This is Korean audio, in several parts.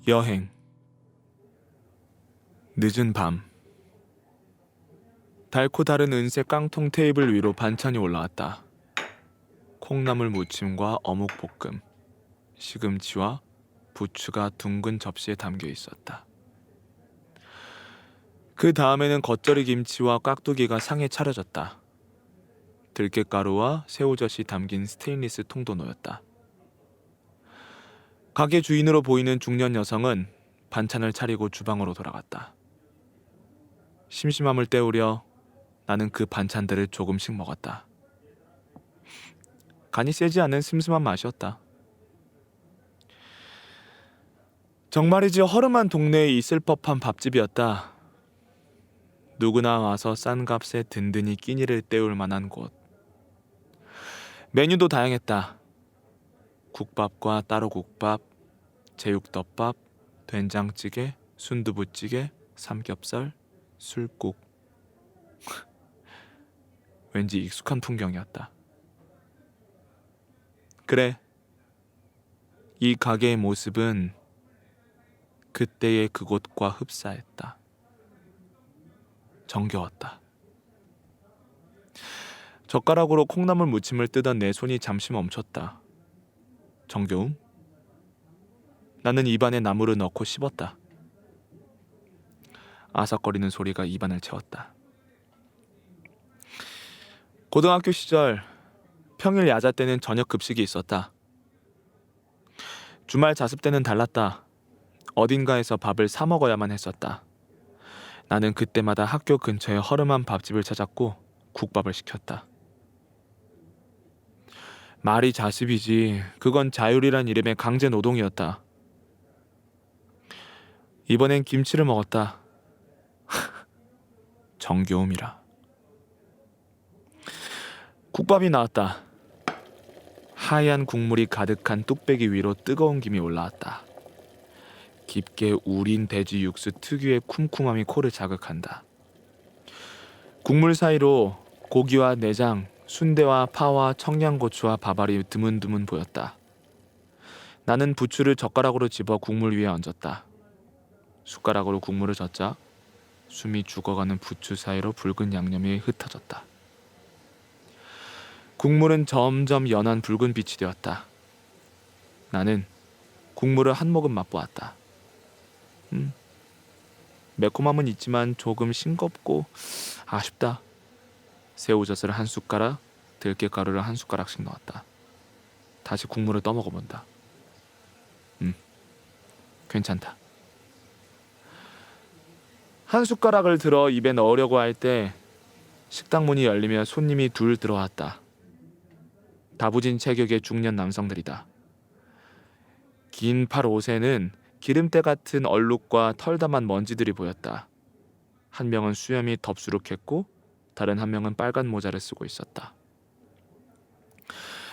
여행. 늦은 밤. 달고 다른 은색 깡통 테이블 위로 반찬이 올라왔다. 콩나물 무침과 어묵볶음, 시금치와 부추가 둥근 접시에 담겨 있었다. 그 다음에는 겉절이 김치와 깍두기가 상에 차려졌다. 들깨가루와 새우젓이 담긴 스테인리스 통도 놓였다. 가게 주인으로 보이는 중년 여성은 반찬을 차리고 주방으로 돌아갔다. 심심함을 때우려 나는 그 반찬들을 조금씩 먹었다. 간이 세지 않은 슴슴한 맛이었다. 정말이지 허름한 동네에 있을 법한 밥집이었다. 누구나 와서 싼 값에 든든히 끼니를 때울 만한 곳. 메뉴도 다양했다. 국밥과 따로국밥, 제육덮밥, 된장찌개, 순두부찌개, 삼겹살, 술국. 왠지 익숙한 풍경이었다. 그래, 이 가게의 모습은 그때의 그곳과 흡사했다. 정겨웠다. 젓가락으로 콩나물 무침을 뜨던 내 손이 잠시 멈췄다. 정겨움? 나는 입안에 나물을 넣고 씹었다. 아삭거리는 소리가 입안을 채웠다. 고등학교 시절 평일 야자 때는 저녁 급식이 있었다. 주말 자습 때는 달랐다. 어딘가에서 밥을 사 먹어야만 했었다. 나는 그때마다 학교 근처에 허름한 밥집을 찾았고 국밥을 시켰다. 말이 자습이지 그건 자율이란 이름의 강제 노동이었다. 이번엔 김치를 먹었다. 정겨움이라. 국밥이 나왔다. 하얀 국물이 가득한 뚝배기 위로 뜨거운 김이 올라왔다. 깊게 우린 돼지 육수 특유의 쿰쿰함이 코를 자극한다. 국물 사이로 고기와 내장, 순대와 파와 청양고추와 밥알이 드문드문 보였다. 나는 부추를 젓가락으로 집어 국물 위에 얹었다. 숟가락으로 국물을 젓자 숨이 죽어가는 부추 사이로 붉은 양념이 흩어졌다. 국물은 점점 연한 붉은 빛이 되었다. 나는 국물을 한 모금 맛보았다. 매콤함은 있지만 조금 싱겁고 아쉽다. 새우젓을 한 숟가락, 들깨가루를 한 숟가락씩 넣었다. 다시 국물을 떠먹어본다. 괜찮다. 한 숟가락을 들어 입에 넣으려고 할 때 식당 문이 열리며 손님이 둘 들어왔다. 다부진 체격의 중년 남성들이다. 긴 팔 옷에는 기름때 같은 얼룩과 털담한 먼지들이 보였다. 한 명은 수염이 덥수룩했고 다른 한 명은 빨간 모자를 쓰고 있었다.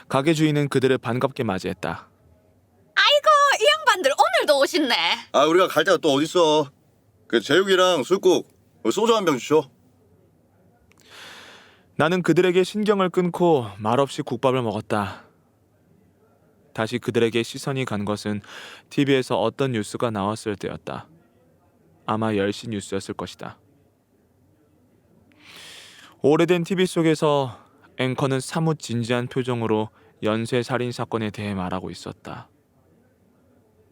가게 주인은 그들을 반갑게 맞이했다. 아이고, 이 양반들 오늘도 오셨네. 아, 우리가 갈 데가 또 어딨어. 그 제육이랑 술국, 소주 한 병 주쇼. 나는 그들에게 신경을 끊고 말없이 국밥을 먹었다. 다시 그들에게 시선이 간 것은 TV에서 어떤 뉴스가 나왔을 때였다. 아마 10시 뉴스였을 것이다. 오래된 TV 속에서 앵커는 사뭇 진지한 표정으로 연쇄 살인 사건에 대해 말하고 있었다.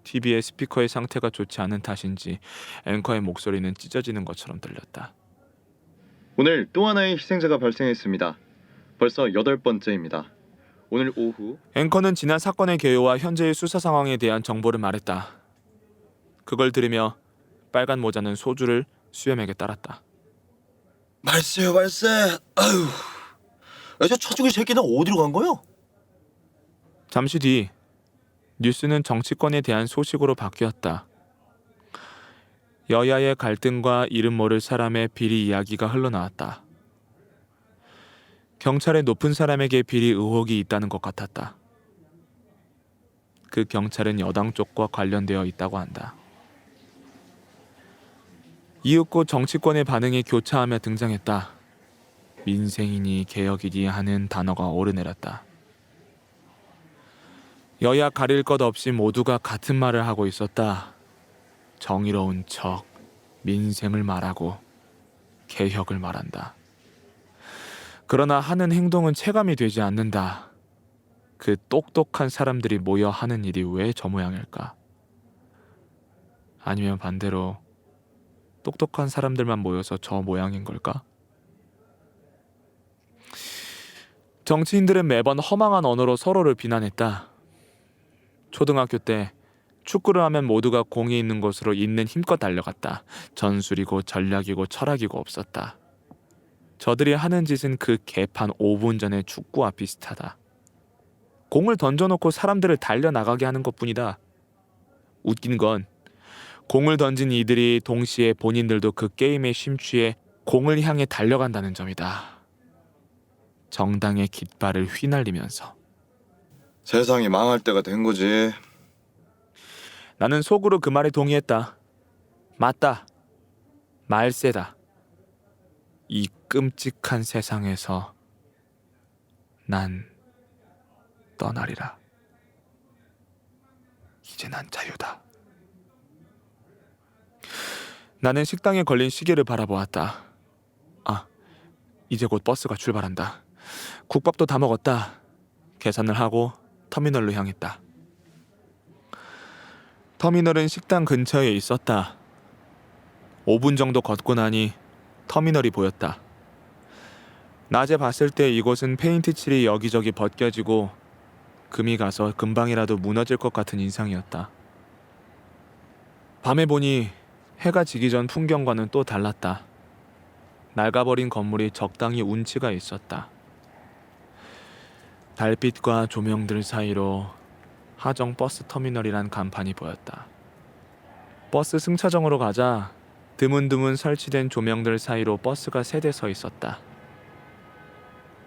TV의 스피커의 상태가 좋지 않은 탓인지 앵커의 목소리는 찢어지는 것처럼 들렸다. 오늘 또 하나의 희생자가 발생했습니다. 벌써 8번째입니다. 오늘 오후 앵커는 지난 사건의 개요와 현재의 수사 상황에 대한 정보를 말했다. 그걸 들으며 빨간 모자는 소주를 수염에게 따랐다. 말세요, 말세. 아유, 저 처죽이 새끼는 어디로 간 거요? 잠시 뒤 뉴스는 정치권에 대한 소식으로 바뀌었다. 여야의 갈등과 이름 모를 사람의 비리 이야기가 흘러나왔다. 경찰의 높은 사람에게 비리 의혹이 있다는 것 같았다. 그 경찰은 여당 쪽과 관련되어 있다고 한다. 이윽고 정치권의 반응이 교차하며 등장했다. 민생이니 개혁이니 하는 단어가 오르내렸다. 여야 가릴 것 없이 모두가 같은 말을 하고 있었다. 정의로운 척, 민생을 말하고 개혁을 말한다. 그러나 하는 행동은 체감이 되지 않는다. 그 똑똑한 사람들이 모여 하는 일이 왜 저 모양일까? 아니면 반대로 똑똑한 사람들만 모여서 저 모양인 걸까? 정치인들은 매번 허망한 언어로 서로를 비난했다. 초등학교 때 축구를 하면 모두가 공이 있는 곳으로 있는 힘껏 달려갔다. 전술이고 전략이고 철학이고 없었다. 저들이 하는 짓은 그 개판 5분 전의 축구와 비슷하다. 공을 던져놓고 사람들을 달려나가게 하는 것뿐이다. 웃긴 건 공을 던진 이들이 동시에 본인들도 그 게임에 심취해 공을 향해 달려간다는 점이다. 정당의 깃발을 휘날리면서. 세상이 망할 때가 된 거지. 나는 속으로 그 말에 동의했다. 맞다. 말세다. 이 끔찍한 세상에서 난 떠나리라. 이제 난 자유다. 나는 식당에 걸린 시계를 바라보았다. 아, 이제 곧 버스가 출발한다. 국밥도 다 먹었다. 계산을 하고 터미널로 향했다. 터미널은 식당 근처에 있었다. 5분 정도 걷고 나니 터미널이 보였다. 낮에 봤을 때 이곳은 페인트 칠이 여기저기 벗겨지고 금이 가서 금방이라도 무너질 것 같은 인상이었다. 밤에 보니 해가 지기 전 풍경과는 또 달랐다. 낡아버린 건물이 적당히 운치가 있었다. 달빛과 조명들 사이로 하정 버스 터미널이란 간판이 보였다. 버스 승차장으로 가자 드문드문 설치된 조명들 사이로 버스가 세 대 서 있었다.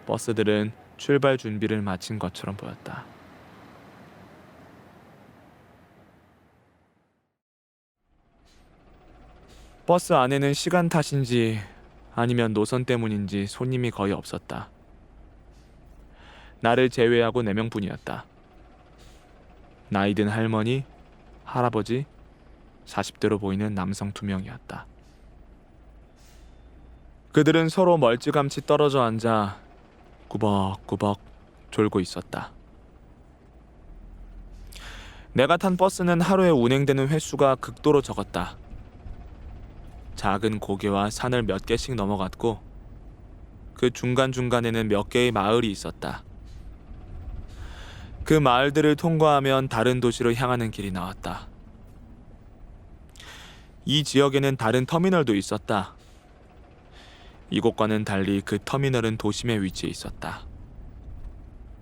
버스들은 출발 준비를 마친 것처럼 보였다. 버스 안에는 시간 탓인지 아니면 노선 때문인지 손님이 거의 없었다. 나를 제외하고 4명뿐이었다. 나이 든 할머니, 할아버지, 40대로 보이는 남성 2명이었다. 그들은 서로 멀찌감치 떨어져 앉아 꾸벅꾸벅 졸고 있었다. 내가 탄 버스는 하루에 운행되는 횟수가 극도로 적었다. 작은 고개와 산을 몇 개씩 넘어갔고 그 중간중간에는 몇 개의 마을이 있었다. 그 마을들을 통과하면 다른 도시로 향하는 길이 나왔다. 이 지역에는 다른 터미널도 있었다. 이곳과는 달리 그 터미널은 도심에 위치해 있었다.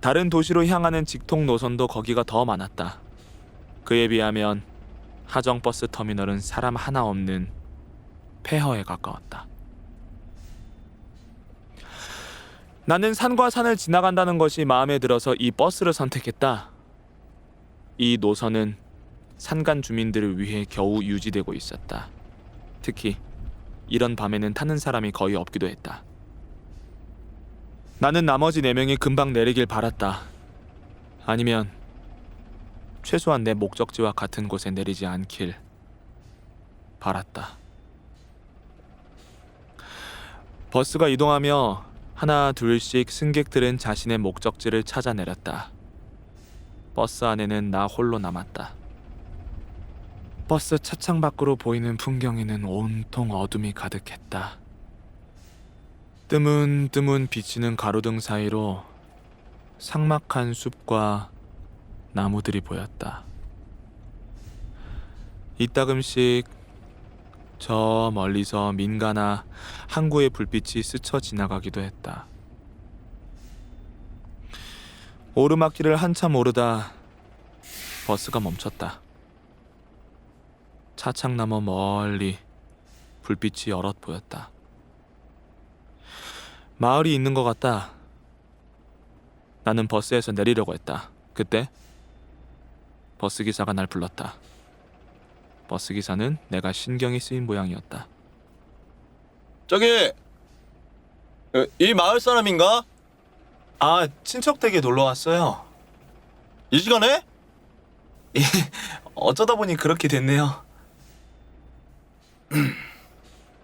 다른 도시로 향하는 직통 노선도 거기가 더 많았다. 그에 비하면 하정버스 터미널은 사람 하나 없는 폐허에 가까웠다. 나는 산과 산을 지나간다는 것이 마음에 들어서 이 버스를 선택했다. 이 노선은 산간 주민들을 위해 겨우 유지되고 있었다. 특히 이런 밤에는 타는 사람이 거의 없기도 했다. 나는 나머지 4명이 금방 내리길 바랐다. 아니면 최소한 내 목적지와 같은 곳에 내리지 않길 바랐다. 버스가 이동하며 하나 둘씩 승객들은 자신의 목적지를 찾아 내렸다. 버스 안에는 나 홀로 남았다. 버스 차창 밖으로 보이는 풍경에는 온통 어둠이 가득했다. 뜨문뜨문 비치는 가로등 사이로 삭막한 숲과 나무들이 보였다. 이따금씩 저 멀리서 민가나 항구의 불빛이 스쳐 지나가기도 했다. 오르막길을 한참 오르다 버스가 멈췄다. 차창 너머 멀리 불빛이 여럿 보였다. 마을이 있는 것 같다. 나는 버스에서 내리려고 했다. 그때 버스기사가 날 불렀다. 버스기사는 내가 신경이 쓰인 모양이었다. 저기 이 마을 사람인가? 아, 친척 댁에 놀러 왔어요. 이 시간에? 어쩌다 보니 그렇게 됐네요.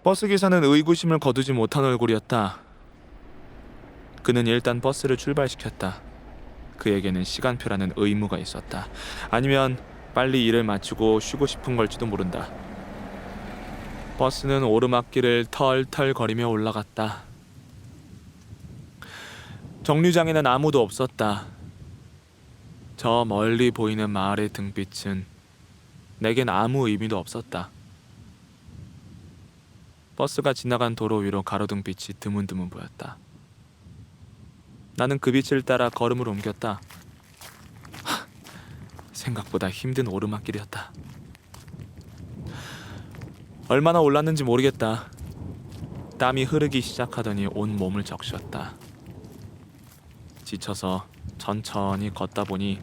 버스 기사는 의구심을 거두지 못한 얼굴이었다. 그는 일단 버스를 출발시켰다. 그에게는 시간표라는 의무가 있었다. 아니면 빨리 일을 마치고 쉬고 싶은 걸지도 모른다. 버스는 오르막길을 털털거리며 올라갔다. 정류장에는 아무도 없었다. 저 멀리 보이는 마을의 등빛은 내겐 아무 의미도 없었다. 버스가 지나간 도로 위로 가로등빛이 드문드문 보였다. 나는 그 빛을 따라 걸음을 옮겼다. 생각보다 힘든 오르막길이었다. 얼마나 올랐는지 모르겠다. 땀이 흐르기 시작하더니 온 몸을 적셨다. 지쳐서 천천히 걷다 보니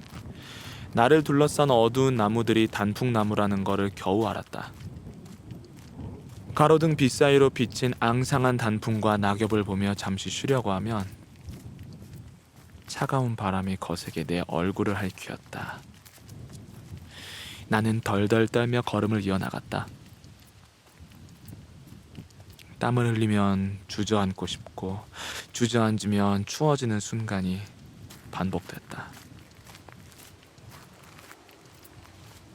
나를 둘러싼 어두운 나무들이 단풍나무라는 거를 겨우 알았다. 가로등 빛 사이로 비친 앙상한 단풍과 낙엽을 보며 잠시 쉬려고 하면 차가운 바람이 거세게 내 얼굴을 핥히었다. 나는 덜덜 떨며 걸음을 이어나갔다. 땀을 흘리면 주저앉고 싶고 주저앉으면 추워지는 순간이 반복됐다.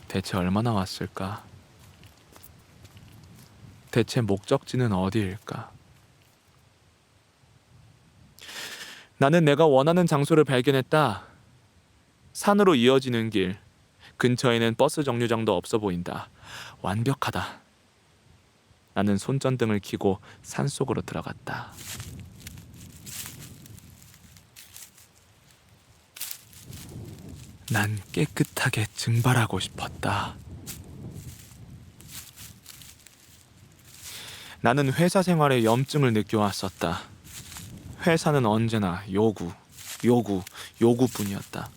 대체 얼마나 왔을까? 대체 목적지는 어디일까? 나는 내가 원하는 장소를 발견했다. 산으로 이어지는 길. 근처에는 버스 정류장도 없어 보인다. 완벽하다. 나는 손전등을 켜고 산속으로 들어갔다. 난 깨끗하게 증발하고 싶었다. 나는 회사 생활에 염증을 느껴왔었다. 회사는 언제나 요구뿐이었다.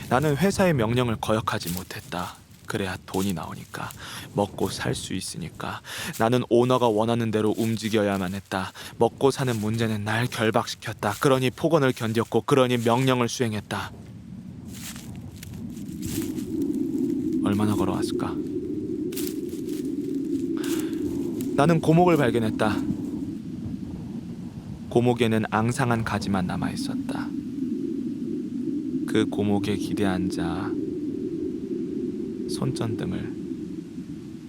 나는 회사의 명령을 거역하지 못했다. 그래야 돈이 나오니까, 먹고 살 수 있으니까. 나는 오너가 원하는 대로 움직여야만 했다. 먹고 사는 문제는 날 결박시켰다. 그러니 폭언을 견뎠고, 그러니 명령을 수행했다. 얼마나 걸어왔을까? 나는 고목을 발견했다. 고목에는 앙상한 가지만 남아있었다. 그 고목에 기대앉아 손전등을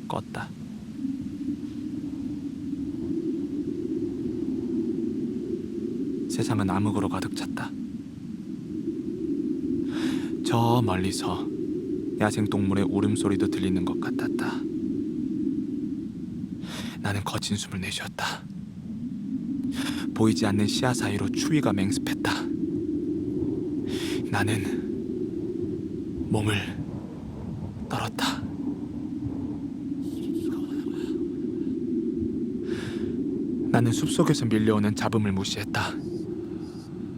껐다. 세상은 암흑으로 가득 찼다. 저 멀리서 야생동물의 울음소리도 들리는 것 같았다. 나는 거친 숨을 내쉬었다. 보이지 않는 시야 사이로 추위가 맹습했다. 나는 몸을 떨었다. 나는 숲속에서 밀려오는 잡음을 무시했다.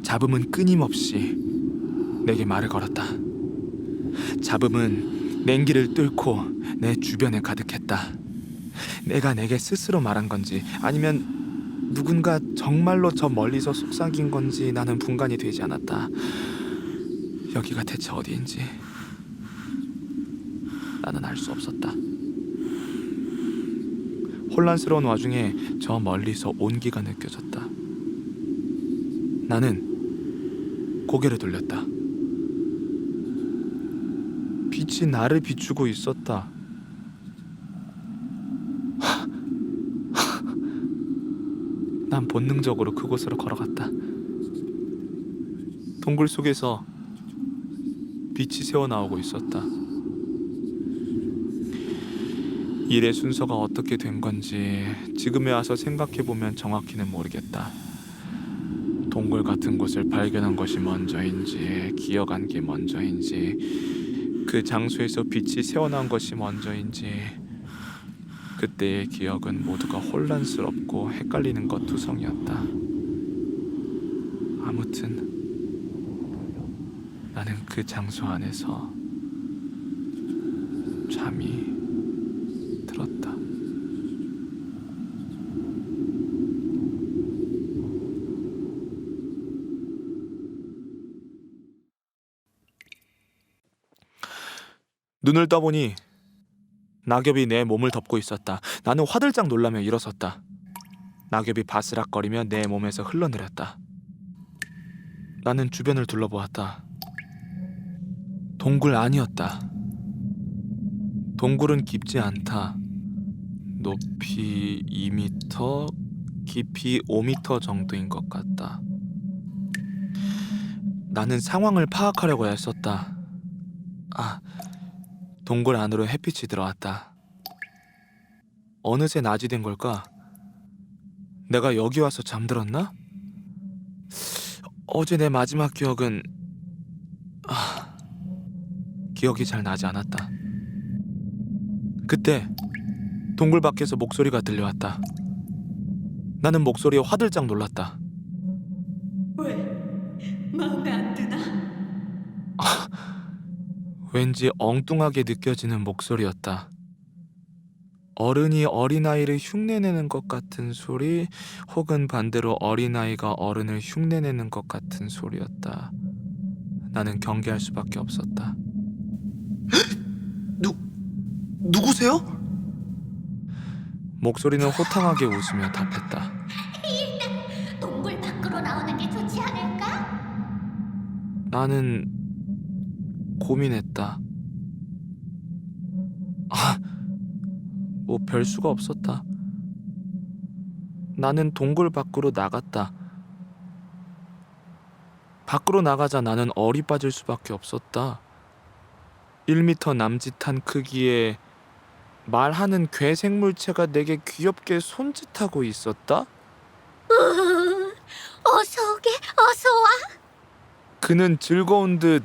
잡음은 끊임없이 내게 말을 걸었다. 잡음은 냉기를 뚫고 내 주변에 가득했다. 내가 내게 스스로 말한 건지 아니면 누군가 정말로 저 멀리서 속삭인 건지 나는 분간이 되지 않았다. 여기가 대체 어디인지 나는 알 수 없었다. 혼란스러운 와중에 저 멀리서 온기가 느껴졌다. 나는 고개를 돌렸다. 빛이 나를 비추고 있었다. 난 본능적으로 그곳으로 걸어갔다. 동굴 속에서 빛이 새어나오고 있었다. 일의 순서가 어떻게 된 건지 지금에 와서 생각해보면 정확히는 모르겠다. 동굴 같은 곳을 발견한 것이 먼저인지 기억한 게 먼저인지 그 장소에서 빛이 새어나온 것이 먼저인지 그때의 기억은 모두가 혼란스럽고 헷갈리는 것 투성이었다. 아무튼 나는 그 장소 안에서 잠이 들었다. 눈을 떠보니 낙엽이 내 몸을 덮고 있었다. 나는 화들짝 놀라며 일어섰다. 낙엽이 바스락거리며 내 몸에서 흘러내렸다. 나는 주변을 둘러보았다. 동굴 아니었다. 동굴은 깊지 않다. 높이 2m, 깊이 5m 정도인 것 같다. 나는 상황을 파악하려고 애썼다. 동굴 안으로 햇빛이 들어왔다. 어느새 낮이 된 걸까? 내가 여기 와서 잠들었나? 어제 내 마지막 기억은 기억이 잘 나지 않았다. 그때 동굴 밖에서 목소리가 들려왔다. 나는 목소리에 화들짝 놀랐다. 왜? 마음에 안 드나? 왠지 엉뚱하게 느껴지는 목소리였다. 어른이 어린아이를 흉내내는 것 같은 소리, 혹은 반대로 어린아이가 어른을 흉내내는 것 같은 소리였다. 나는 경계할 수밖에 없었다. 누구세요? 목소리는 호탕하게 웃으며 답했다. 동굴 밖으로 나오는 게 좋지 않을까? 나는 고민했다. 뭐 별수가 없었다. 나는 동굴 밖으로 나갔다. 밖으로 나가자 나는 얼이 빠질 수밖에 없었다. 1m 남짓한 크기의 말하는 괴 생물체가 내게 귀엽게 손짓하고 있었다. 어서 오게, 어서 와. 그는 즐거운 듯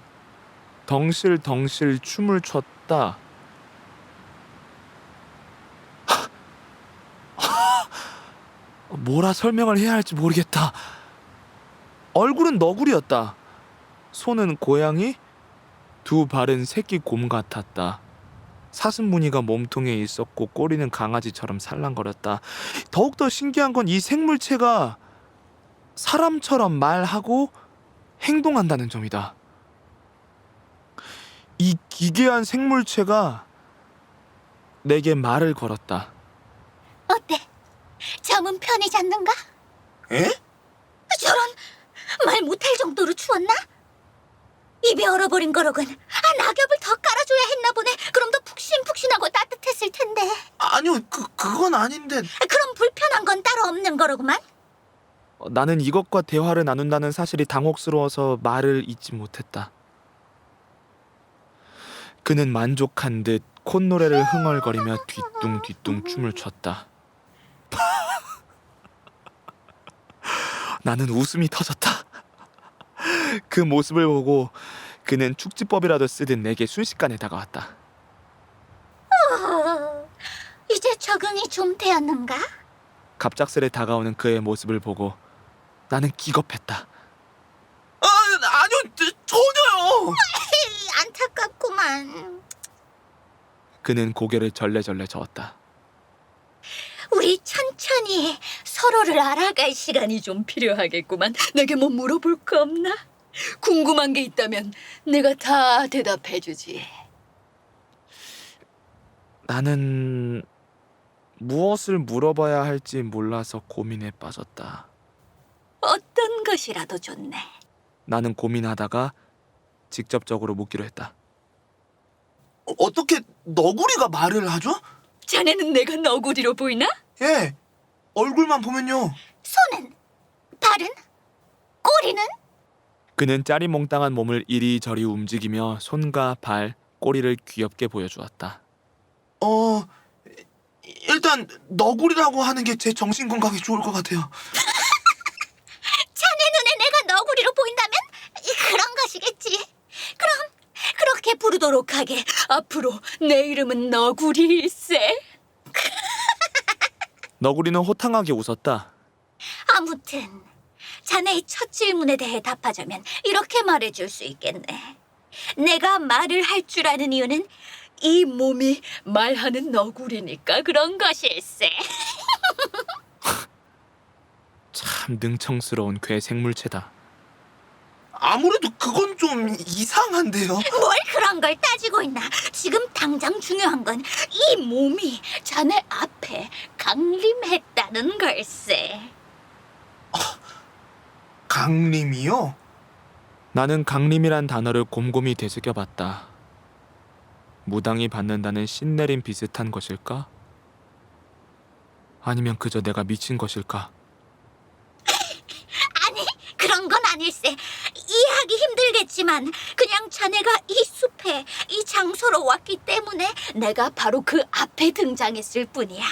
덩실덩실 춤을 췄다. 뭐라 설명을 해야 할지 모르겠다. 얼굴은 너구리였다. 손은 고양이, 두 발은 새끼 곰 같았다. 사슴 무늬가 몸통에 있었고 꼬리는 강아지처럼 살랑거렸다. 더욱더 신기한 건 이 생물체가 사람처럼 말하고 행동한다는 점이다. 이 기괴한 생물체가 내게 말을 걸었다. 어때? 잠은 편히 잤는가? 에? 저런, 말 못할 정도로 추웠나? 입이 얼어버린 거로군. 낙엽을 더 깔아줘야 했나 보네. 그럼 더 푹신푹신하고 따뜻했을 텐데. 아니요, 그건 아닌데. 그럼 불편한 건 따로 없는 거로구만. 나는 이것과 대화를 나눈다는 사실이 당혹스러워서 말을 잇지 못했다. 그는 만족한 듯 콧노래를 흥얼거리며 뒤뚱뒤뚱 춤을 췄다. 나는 웃음이 터졌다. 그 모습을 보고 그는 축지법이라도 쓰듯 내게 순식간에 다가왔다. 이제 적응이 좀 되었는가? 갑작스레 다가오는 그의 모습을 보고 나는 기겁했다. 아니요, 전혀요. 안타깝구만. 그는 고개를 절레절레 저었다. 우리 천천히 서로를 알아갈 시간이 좀 필요하겠구만. 내게 뭐 물어볼 거 없나? 궁금한 게 있다면 내가 다 대답해주지. 나는 무엇을 물어봐야 할지 몰라서 고민에 빠졌다. 어떤 것이라도 좋네. 나는 고민하다가 직접적으로 묻기로 했다. 어떻게 너구리가 말을 하죠? 자네는 내가 너구리로 보이나? 예, 얼굴만 보면요. 손은? 발은? 꼬리는? 그는 짜리몽땅한 몸을 이리저리 움직이며 손과 발, 꼬리를 귀엽게 보여주었다. 일단 너구리라고 하는 게 제 정신 건강에 좋을 것 같아요. 자네 눈에 내가 너구리로 보인다면 그런 것이겠지. 그럼 그렇게 부르도록 하게. 앞으로 내 이름은 너구리일세. 너구리는 호탕하게 웃었다. 아무튼 자네의 첫 질문에 대해 답하자면 이렇게 말해줄 수 있겠네. 내가 말을 할 줄 아는 이유는 이 몸이 말하는 너구리니까 그런 것일세. 참 능청스러운 괴 생물체다. 아무래도 그건 좀 이상한데요. 뭘 그런 걸 따지고 있나? 지금 당장 중요한 건 이 몸이 자네 앞에 강림했다는 걸세. 강림이요? 나는 강림이란 단어를 곰곰이 되새겨봤다. 무당이 받는다는 신내림 비슷한 것일까? 아니면 그저 내가 미친 것일까? 아니, 그런 건 아닐세. 이해하기 힘들겠지만 그냥 자네가 이 숲에, 이 장소로 왔기 때문에 내가 바로 그 앞에 등장했을 뿐이야.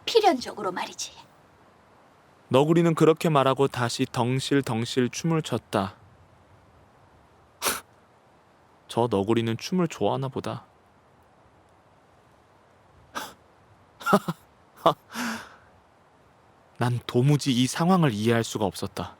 필연적으로 말이지. 너구리는 그렇게 말하고 다시 덩실덩실 춤을 췄다. 저 너구리는 춤을 좋아하나 보다. 난 도무지 이 상황을 이해할 수가 없었다.